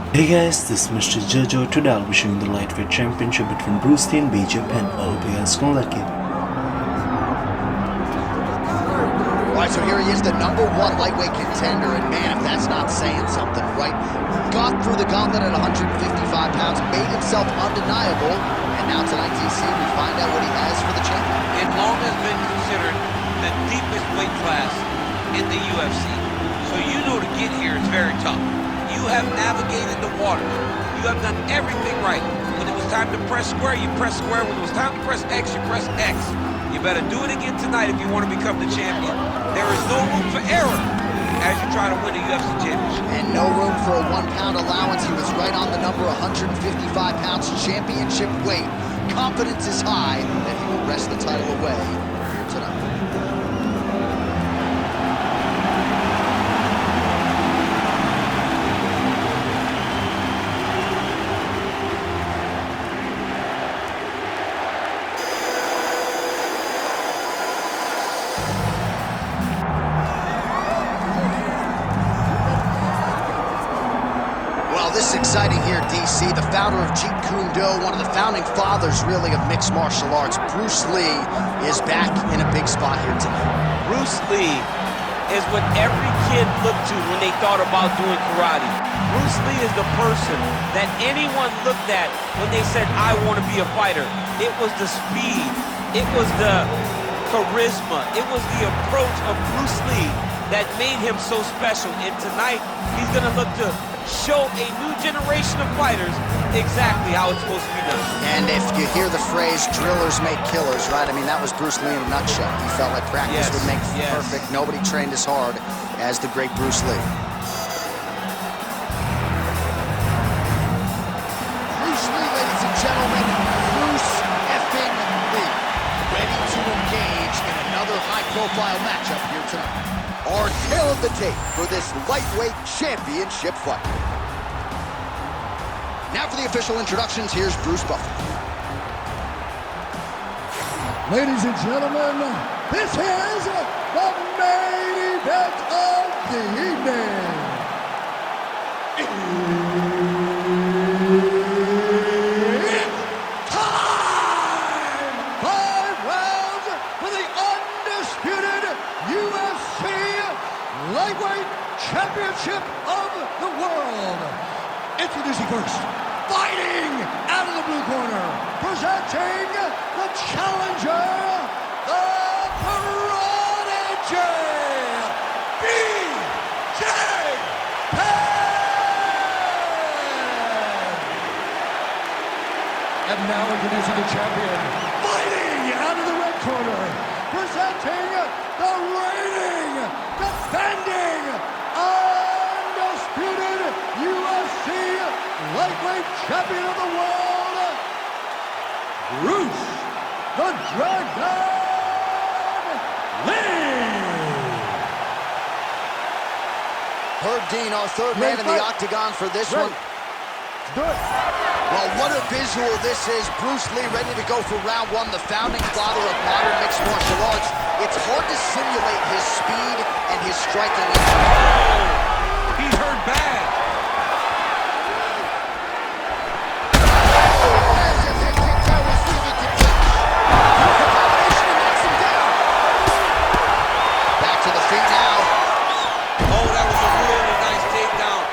Hey guys, this is Mr. Jojo. Today I'll be showing the lightweight championship between Bruce Lee and Penn. I hope you guys gonna like it. Alright, so here he is, the #1 lightweight contender, and man, if that's not saying something, right? Got through the gauntlet at 155 pounds, made himself undeniable, and now tonight, DC, we find out what he has for the champion. It long has been considered the deepest weight class in the UFC. So you know to get here is very tough. You have navigated the waters. You have done everything right. When it was time to press square, you press square. When it was time to press X, you press X. You better do it again tonight if you want to become the champion. There is no room for error as you try to win a UFC championship. And no room for a 1-pound allowance. He was right on the number 155 pounds championship weight. Confidence is high that he will wrest the title away here tonight. This is exciting here, DC. The founder of Jeet Kune Do, one of the founding fathers, really, of mixed martial arts, Bruce Lee, is back in a big spot here tonight. Bruce Lee is what every kid looked to when they thought about doing karate. Bruce Lee is the person that anyone looked at when they said, I want to be a fighter. It was the speed. It was the charisma. It was the approach of Bruce Lee that made him so special. And tonight, he's going to look to show a new generation of fighters exactly how it's supposed to be done. And if you hear the phrase, drillers make killers, right? I mean, that was Bruce Lee in a nutshell. He felt like practice would make perfect. Nobody trained as hard as the great Bruce Lee. Bruce Lee, ladies and gentlemen, Bruce effing Lee. Ready to engage in another high-profile matchup here tonight. Our tale of the tape for this lightweight championship fight. Now for the official introductions, here's Bruce Buffer. Ladies and gentlemen, this is the main event of the evening. It's time! 5 rounds for the undisputed UFC Lightweight Championship of the world. Introducing first, fighting out of the blue corner, presenting the challenger, the Prodigy, BJ Penn! And now introducing the champion, fighting out of the red corner, presenting the reigning, defending, undisputed UFC lightweight champion of the world, Bruce the Dragon Lee. Herb Dean, our third man in the octagon for this one. Do it. Well, what a visual this is. Bruce Lee ready to go for round 1, the founding father of modern mixed martial arts. It's hard to simulate his speed and his striking. He hurt bad. Back to the feet now. Oh, that was a really nice takedown.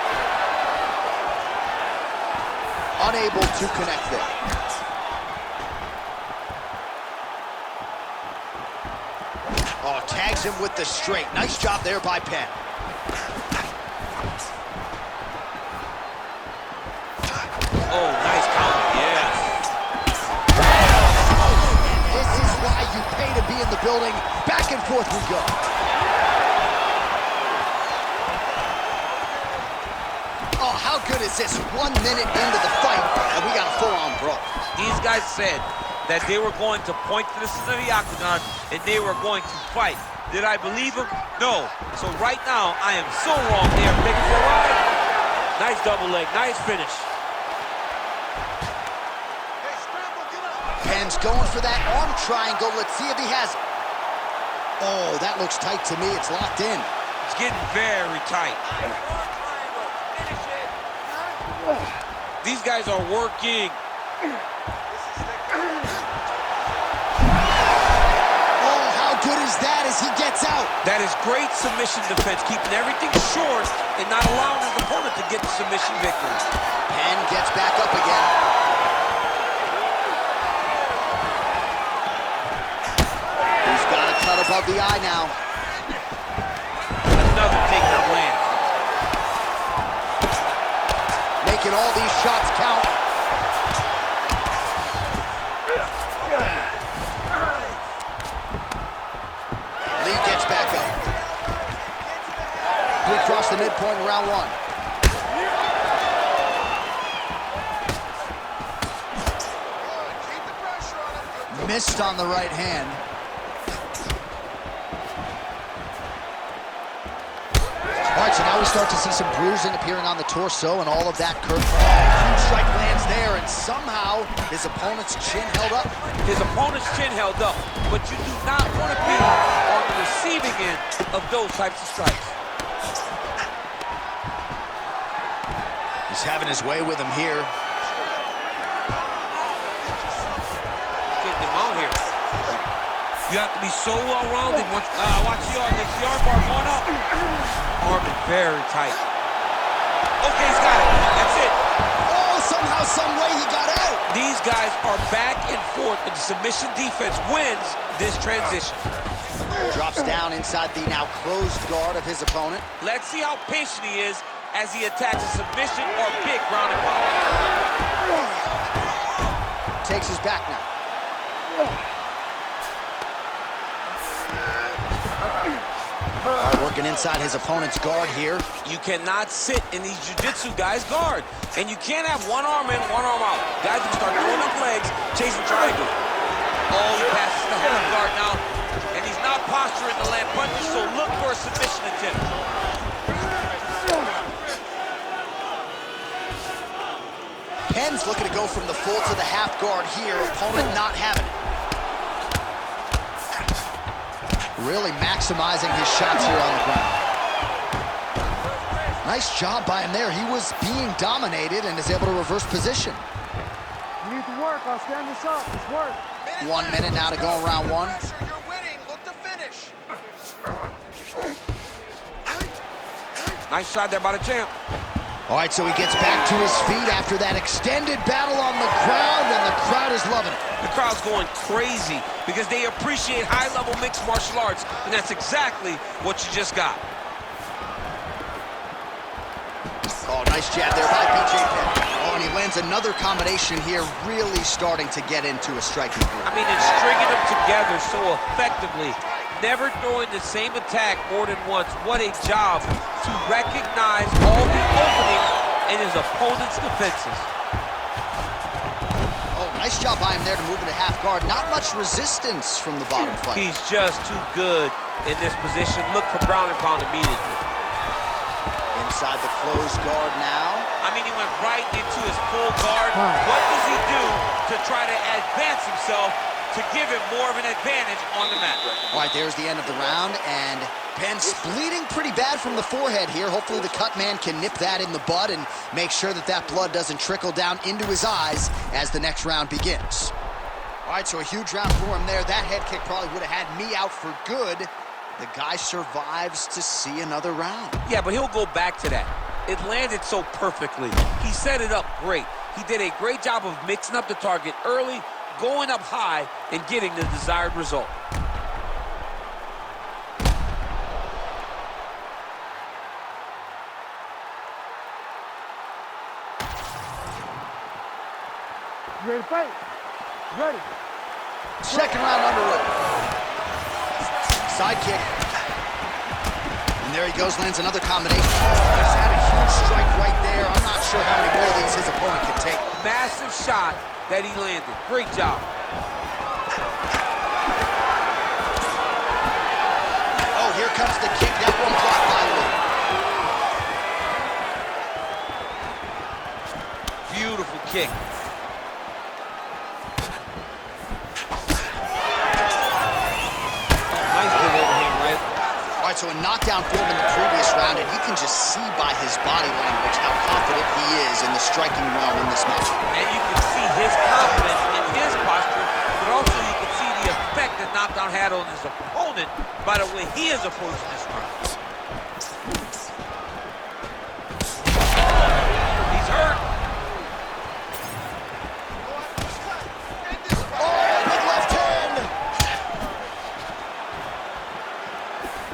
Unable to connect there. Oh, tags him with the straight. Nice job there by Penn. Oh, nice counter, yeah. And this is why you pay to be in the building. Back and forth we go. Oh, how good is this? 1 minute into the fight, and we got a full-on brawl. These guys said that they were going to point to the center of the octagon and they were going to fight. Did I believe them? No. So right now, I am so wrong. They are taking for a ride. Nice double leg, nice finish. Penn's going for that arm triangle. Let's see if he has it. Oh, that looks tight to me. It's locked in. It's getting very tight. These guys are working. Oh, how good is that as he gets out? That is great submission defense, keeping everything short and not allowing his opponent to get the submission victory. Penn gets back up again. He's got a cut above the eye now. Another takedown land. Making all these shots count. Lee gets back up. We cross the midpoint in round one. Missed on the right hand. All right, so now we start to see some bruising appearing on the torso and all of that curve. Huge strike lands there, and somehow his opponent's chin held up. His opponent's chin held up, but you do not want to be on the receiving end of those types of strikes. He's having his way with him here. Getting him out here. You have to be so well-rounded. Watch the armbar going up. Arm is very tight. Okay, he's got it. That's it. Oh, somehow, some way he got out. These guys are back and forth, but the submission defense wins this transition. Drops down inside the now closed guard of his opponent. Let's see how patient he is as he attacks a submission or big ground and pound. Takes his back now. Working inside his opponent's guard here. You cannot sit in these jiu-jitsu guys' guard. And you can't have one arm in, one arm out. Guys can start throwing up legs, chasing triangle. Oh, he passes the half guard now. And he's not posturing to land punches, so look for a submission attempt. Penn's looking to go from the full to the half guard here. Opponent not having it. Really maximizing his shots here on the ground. Nice job by him there. He was being dominated and is able to reverse position. You need to work. I'll stand this up. It's work. 1 minute now to go in round one. You're winning. Look to finish. Nice shot there by the champ. All right, so he gets back to his feet after that extended battle on the ground, and the crowd is loving it. The crowd's going crazy because they appreciate high-level mixed martial arts, and that's exactly what you just got. Oh, nice jab there by BJ Penn. Oh, and he lands another combination here, really starting to get into a striking groove. I mean, it's stringing them together so effectively. Never throwing the same attack more than once. What a job to recognize all the openings in his opponent's defenses. Oh, nice job by him there to move into half guard. Not much resistance from the bottom fight. He's just too good in this position. Look for ground and pound immediately. Inside the closed guard now. I mean, he went right into his full guard. What does he do to try to advance himself to give him more of an advantage on the mat? All right, there's the end of the round, and Penn's bleeding pretty bad from the forehead here. Hopefully the cut man can nip that in the bud and make sure that that blood doesn't trickle down into his eyes as the next round begins. All right, so a huge round for him there. That head kick probably would have had me out for good. The guy survives to see another round. Yeah, but he'll go back to that. It landed so perfectly. He set it up great. He did a great job of mixing up the target early, going up high, and getting the desired result. You ready to fight? Ready. Second round underway. Side kick. And there he goes, lands another combination. Just had a huge strike right there. I'm not sure how many more of these his opponent can take. Massive shot that he landed. Great job. Oh, here comes the kick. That one blocked by Lee. Beautiful kick. Nice big overhand right. All right, so a knockdown takedown for him in the previous round, and you can just see by his body language how confident he is in the striking realm in this match. And you can see his confidence in his posture, but also you can see the effect that knockdown had on his opponent by the way he is approaching this round. He's hurt.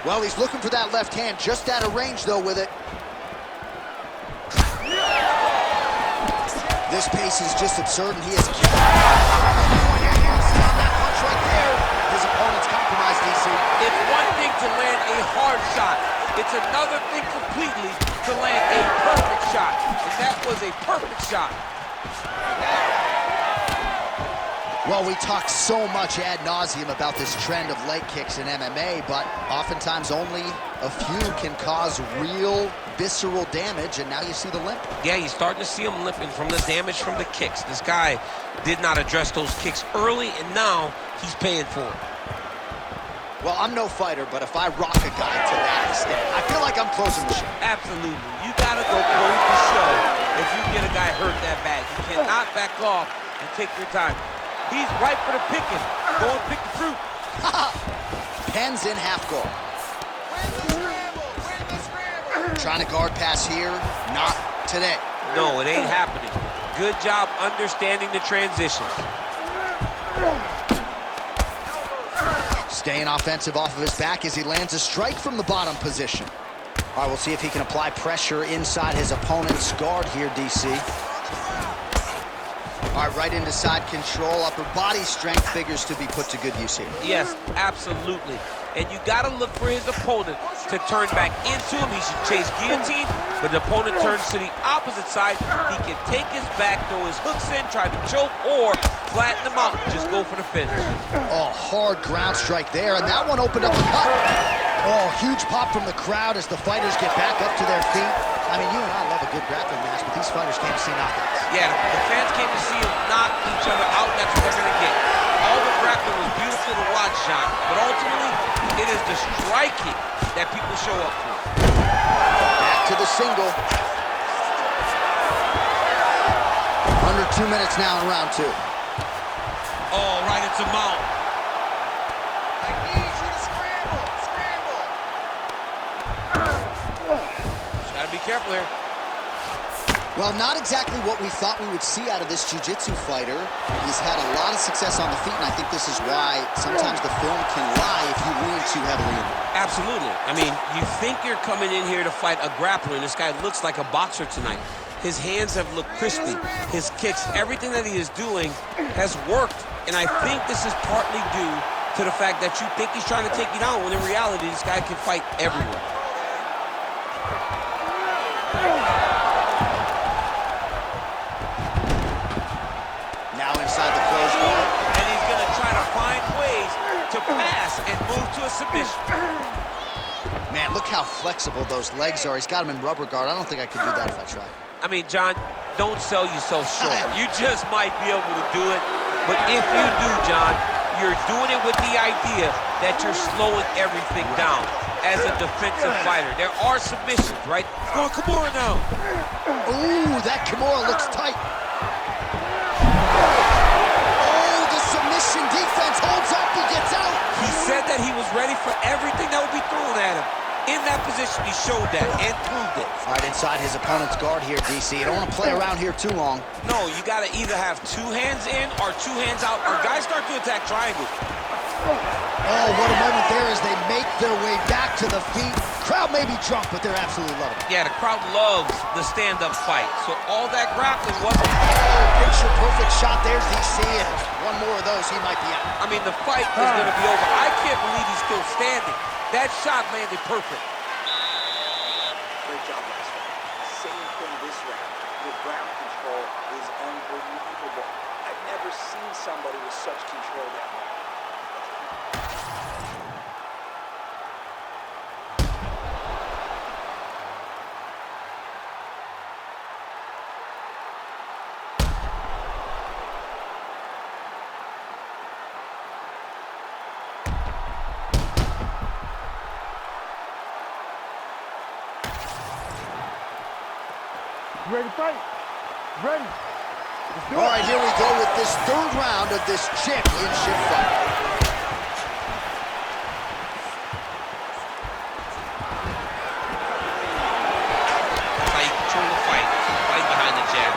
Well, he's looking for that left hand, just out of range, though, with it. This pace is just absurd, and he is killing. That punch right there. His opponent's compromised, DC. It's one thing to land a hard shot. It's another thing completely to land a perfect shot. And that was a perfect shot. Well, we talk so much ad nauseum about this trend of leg kicks in MMA, but oftentimes only a few can cause real visceral damage, and now you see the limp. Yeah, you're starting to see him limping from the damage from the kicks. This guy did not address those kicks early, and now he's paying for it. Well, I'm no fighter, but if I rock a guy to that extent, I feel like I'm closing the show. Absolutely. You gotta go close the show if you get a guy hurt that bad. You cannot back off and take your time. He's ripe for the picking. Go and pick the fruit. Penn's in half guard. Trying to guard pass here. Not today. No, it ain't happening. Good job understanding the transitions. Staying offensive off of his back as he lands a strike from the bottom position. All right, we'll see if he can apply pressure inside his opponent's guard here, DC. All right, right into side control. Upper body strength figures to be put to good use here. Yes, absolutely. And you got to look for his opponent to turn back into him. He should chase guillotine, but the opponent turns to the opposite side. He can take his back, throw his hooks in, try to choke, or flatten him out and just go for the finish. Oh, hard ground strike there, and that one opened up the cut. Oh, huge pop from the crowd as the fighters get back up to their feet. I mean, you and I love a good grappling match, but these fighters came to see knockouts. Yeah, the fans came to see them knock each other out, and that's what they're going to get. All the grappling was beautiful to watch, John, but ultimately, it is the striking that people show up for. Back to the single. Under 2 minutes now in round two. Oh, right into mount. I need you to scramble, scramble. Gotta be careful here. Well, not exactly what we thought we would see out of this jiu-jitsu fighter. He's had a lot of success on the feet, and I think this is why sometimes the film can lie if you lean too heavily into it. Absolutely. I mean, you think you're coming in here to fight a grappler, and this guy looks like a boxer tonight. His hands have looked crispy. His kicks, everything that he is doing has worked, and I think this is partly due to the fact that you think he's trying to take you down, when in reality, this guy can fight everywhere. Inside the closed guard. And he's going to try to find ways to pass and move to a submission. Man, look how flexible those legs are. He's got him in rubber guard. I don't think I could do that if I tried. I mean, John, don't sell yourself short. You just might be able to do it. But if you do, John, you're doing it with the idea that you're slowing everything down as a defensive fighter. There are submissions, right? Go Kimura now. Ooh, that Kimura looks tight. Defense holds up, he gets out. He said that he was ready for everything that would be thrown at him. In that position, he showed that and proved it. All right, inside his opponent's guard here, DC. You don't want to play around here too long. No, you got to either have two hands in or two hands out, or guys start to attack triangles. Oh, what a moment there as they make their way back to the feet. Crowd may be drunk, but they're absolutely loving it. Yeah, the crowd loves the stand-up fight. So all that grappling wasn't... Oh, picture-perfect shot there, DC, and one more of those, he might be out. I mean, the fight is going to be over. I can't believe he's still standing. That shot landed perfect. Great job, guys. Same thing this round. The ground control is unbelievable. I've never seen somebody with such control that way. You ready to fight? Ready? Let's do it. All right, here we go with this third round of this championship fight. That's how you control the fight. Fight behind the jab.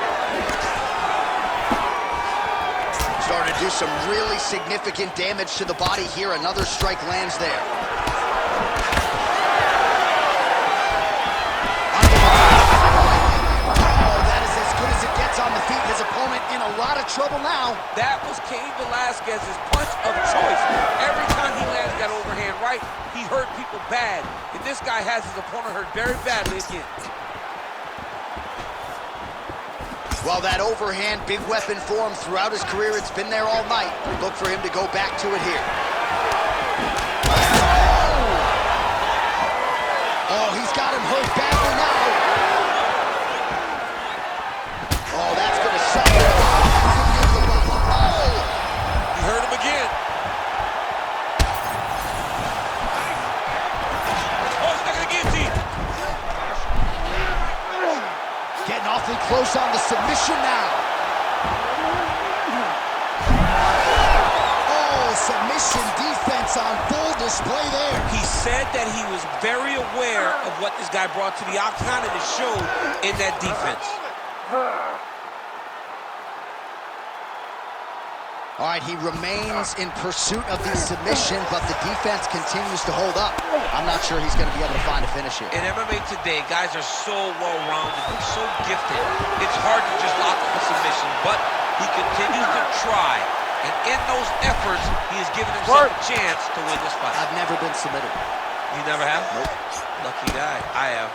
Starting to do some really significant damage to the body here. Another strike lands there. On the feet, his opponent in a lot of trouble now. That was Cain Velasquez's punch of choice. Every time he lands that overhand right, he hurt people bad. And this guy has his opponent hurt very badly again. Well, that overhand, big weapon for him throughout his career. It's been there all night. Look for him to go back to it here. Oh, he's got him hurt badly now. Oh, that's going to suck. Oh! He hurt him again. Oh, he's not going to guillotine. Getting awfully close on the submission now. Oh, submission defense on full display there. He said that he was very aware of what this guy brought to the octagon, and it showed in that defense. All right, he remains in pursuit of the submission, but the defense continues to hold up. I'm not sure he's going to be able to find a finish here. In MMA today, guys are so well-rounded, they're so gifted. It's hard to just lock up a submission, but he continues to try. And in those efforts, he has given himself a chance to win this fight. I've never been submitted. You never have? Nope. Lucky guy. I have.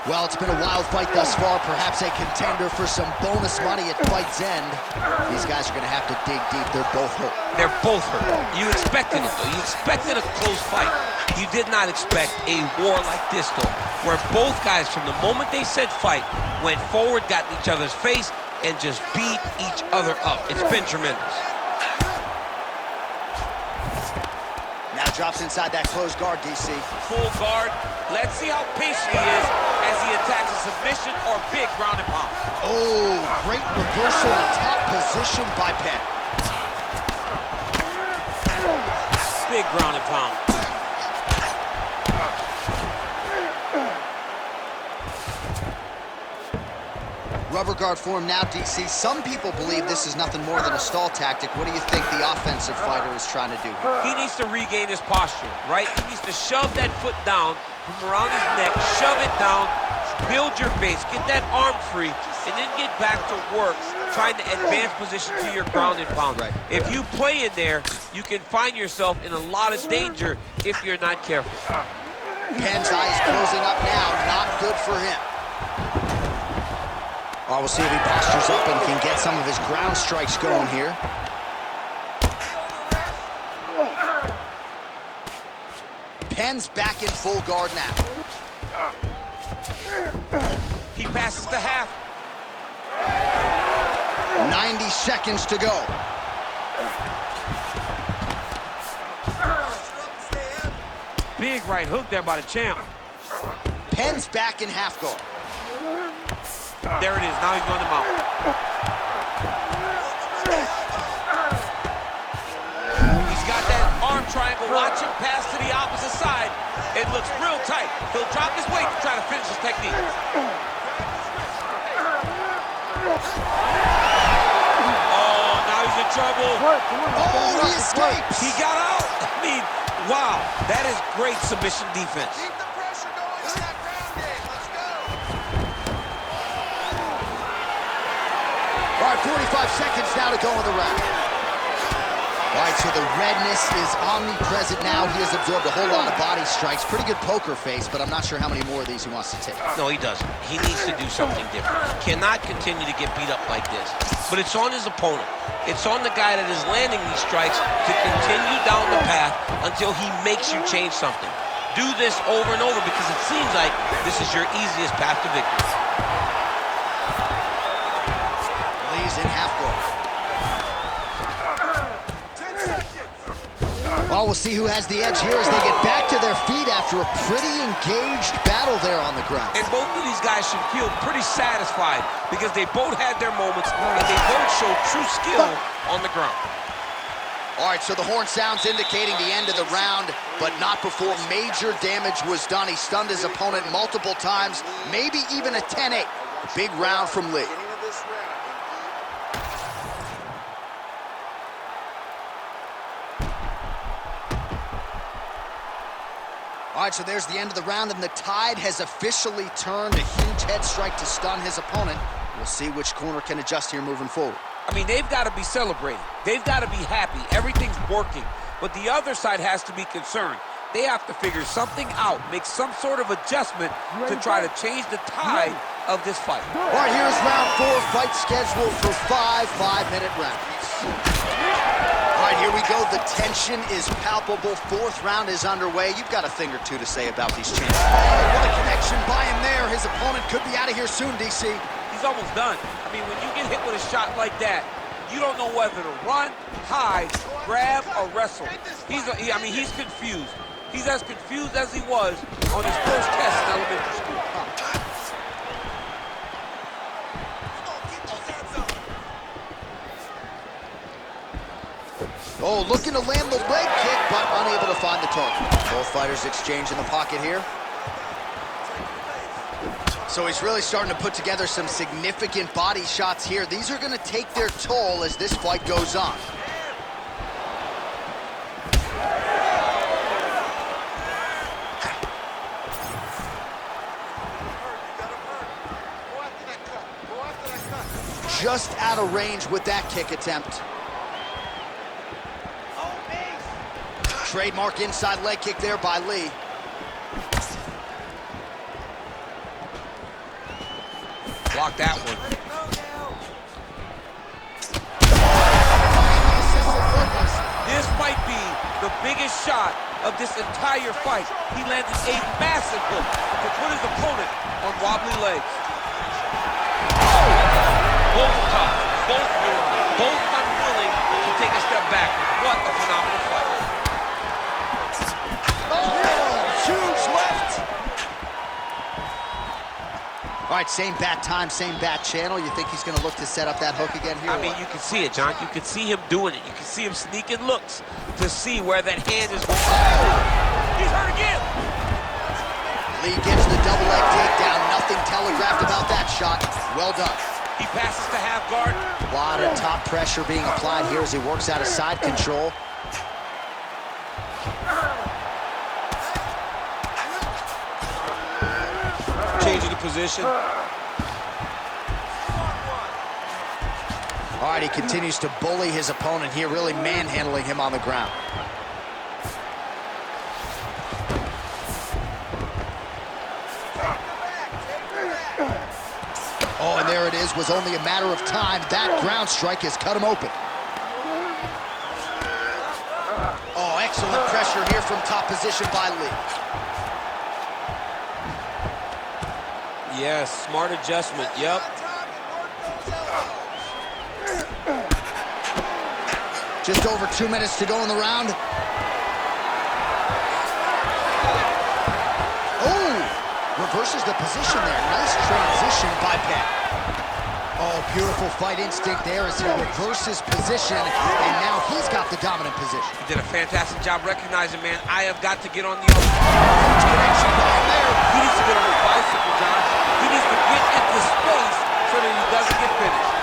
Well, it's been a wild fight thus far. Perhaps a contender for some bonus money at fight's end. These guys are going to have to dig deep. They're both hurt. They're both hurt. You expected it, though. You expected a close fight. You did not expect a war like this, though, where both guys, from the moment they said fight, went forward, got in each other's face, and just beat each other up. It's been tremendous. Now drops inside that closed guard, DC. Full guard. Let's see how patient he is as he attacks a submission or big ground and pound. Oh, great reversal in top position by Penn. Big ground and pound. Rubber guard form now, DC. Some people believe this is nothing more than a stall tactic. What do you think the offensive fighter is trying to do? He needs to regain his posture, right? He needs to shove that foot down from around his neck, shove it down, build your base, get that arm free, and then get back to work trying to advance position to your ground and pound. Right. If you play in there, you can find yourself in a lot of danger if you're not careful. Penn's eyes closing up now. Not good for him. Oh, we'll see if he postures up and can get some of his ground strikes going here. Penn's back in full guard now. He passes to half. 90 seconds to go. Big right hook there by the champ. Penn's back in half guard. There it is. Now he's going to mount. He's got that arm triangle. Watch him pass to the opposite side. It looks real tight. He'll drop his weight to try to finish his technique. Oh, now he's in trouble. Oh, he escapes. He got out. I mean, wow. That is great submission defense. Keep the pressure going to that ground game. Let's go. All right, 45 seconds now to go in the round. All right, so the redness is omnipresent now. He has absorbed a whole lot of body strikes. Pretty good poker face, but I'm not sure how many more of these he wants to take. No, he doesn't. He needs to do something different. He cannot continue to get beat up like this. But it's on his opponent. It's on the guy that is landing these strikes to continue down the path until he makes you change something. Do this over and over because it seems like this is your easiest path to victory. Lee's in half guard. Well, we'll see who has the edge here as they get back to their feet after a pretty engaged battle there on the ground. And both of these guys should feel pretty satisfied because they both had their moments and they both showed true skill on the ground. All right, so the horn sounds indicating the end of the round, but not before major damage was done. He stunned his opponent multiple times, maybe even a 10-8. Big round from Lee. All right, so there's the end of the round, and the tide has officially turned. A huge head strike to stun his opponent. We'll see which corner can adjust here moving forward. I mean, they've got to be celebrating. They've got to be happy. Everything's working. But the other side has to be concerned. They have to figure something out, make some sort of adjustment to try to change the tide of this fight. All right, here's round 4, fight scheduled for 5 5-minute rounds. All right, here we go. The tension is palpable. 4th round is underway. You've got a thing or two to say about these chances. Oh, what a connection by him there. His opponent could be out of here soon, DC. He's almost done. I mean, when you get hit with a shot like that, you don't know whether to run, hide, grab, or wrestle. He's confused. He's as confused as he was on his first test in elementary school. Oh, looking to land the leg kick, but unable to find the target. Both fighters exchange in the pocket here. So he's really starting to put together some significant body shots here. These are going to take their toll as this fight goes on. Just out of range with that kick attempt. Trademark inside leg kick there by Lee. Block that one. This might be the biggest shot of this entire fight. He landed a massive hook to put his opponent on wobbly legs. Both tough, both unwilling to take a step back. What a phenomenal fight. Huge left. All right, same bat time, same bat channel. You think he's going to look to set up that hook again here? I mean, you can see it, John. You can see him doing it. You can see him sneaking looks to see where that hand is going. He's hurt again. Lee gets the double leg takedown. Nothing telegraphed about that shot. Well done. He passes to half guard. A lot of top pressure being applied here as he works out of side control. Changing the position. All right, he continues to bully his opponent here, really manhandling him on the ground. Oh, and there it is. Was only a matter of time. That ground strike has cut him open. Oh, excellent pressure here from top position by Lee. Yes, smart adjustment, yep. Just over 2 minutes to go in the round. Oh, reverses the position there. Nice transition by Penn. Oh, beautiful fight instinct there as he reverses position, and now he's got the dominant position. He did a fantastic job recognizing, man, I have got to get on the other. Connection down there. He needs to get on his bicycle, John. He needs to get into space so that he doesn't get finished.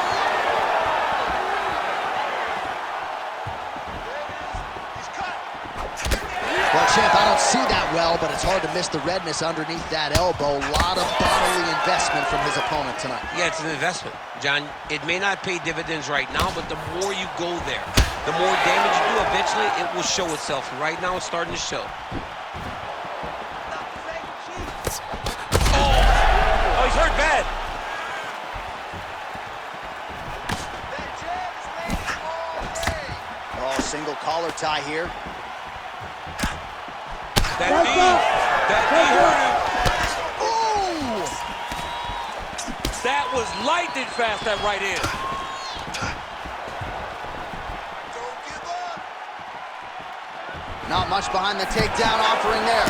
Well, champ, I don't see that well, but it's hard to miss the redness underneath that elbow. A lot of bodily investment from his opponent tonight. Yeah, it's an investment, John. It may not pay dividends right now, but the more you go there, the more damage you do, eventually it will show itself. Right now, it's starting to show. Oh, he's hurt bad. Oh, single collar tie here. That knee hurt him. Ooh! That was lightning fast, that right hand. much behind the takedown offering there.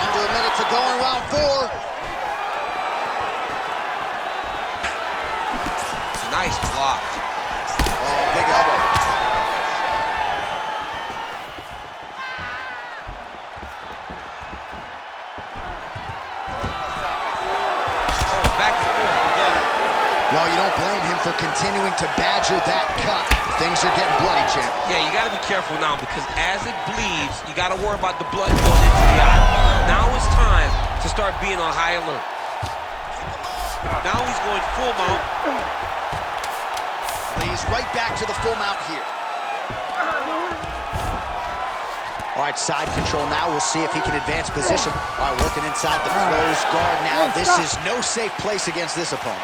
Under a minute to go in round 4. Nice block. Oh, big elbow. Back and forth. Well, you don't blame him for continuing to badger that cut. Things are getting bloody, champ. Yeah, you got to be careful now because as it bleeds, you got to worry about the blood going into the eye. Now it's time to start being on high alert. Now he's going full mount. He's right back to the full mount here. All right, side control now. We'll see if he can advance position. All right, working inside the closed guard now. This is no safe place against this opponent.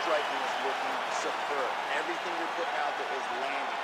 Striking is looking superb. Everything you're putting out there is landing.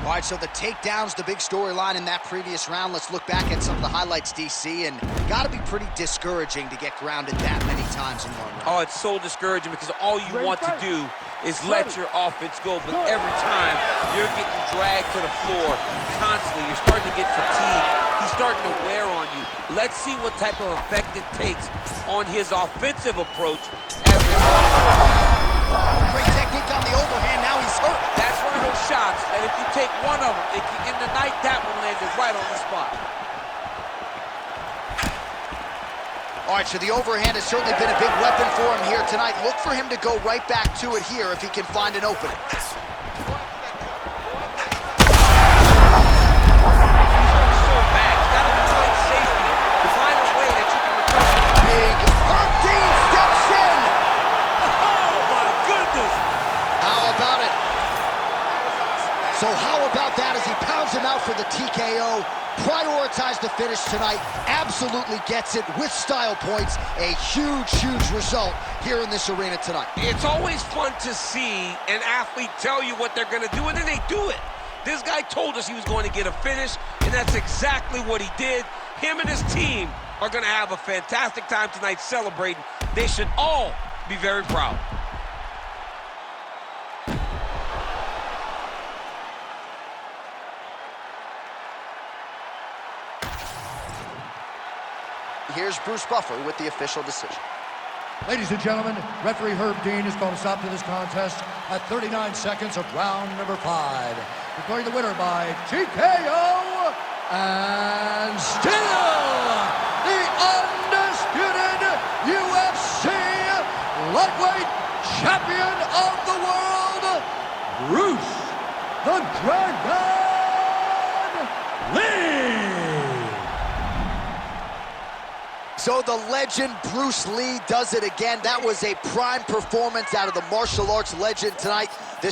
All right, so the takedown's the big storyline in that previous round. Let's look back at some of the highlights, DC, and got to be pretty discouraging to get grounded that many times in one round. Oh, it's so discouraging because all you want to do is let your offense go, but every time you're getting dragged to the floor constantly, you're starting to get fatigued. He's starting to wear on you. Let's see what type of effect it takes on his offensive approach. Great technique on the overhand. Now he's hurt. That's one of those shots that if you take one of them, in the night, that one landed right on the spot. All right, so the overhand has certainly been a big weapon for him here tonight. Look for him to go right back to it here if he can find an opening. So bad. You got to find safety. Find a way that you can recover. Big Dean steps in. Oh, my goodness. How about it? So how about that as he pounds him out for the TKO? Prioritized the finish tonight. Absolutely gets it with style points. A huge, huge result here in this arena tonight. It's always fun to see an athlete tell you what they're going to do, and then they do it. This guy told us he was going to get a finish, and that's exactly what he did. Him and his team are going to have a fantastic time tonight celebrating. They should all be very proud. Here's Bruce Buffer with the official decision. Ladies and gentlemen, referee Herb Dean is going to stop to this contest at 39 seconds of round number 5. Declaring the winner by TKO and still the undisputed UFC lightweight champion of the world, Bruce the Dragon Lee. So the legend Bruce Lee does it again. That was a prime performance out of the martial arts legend tonight. This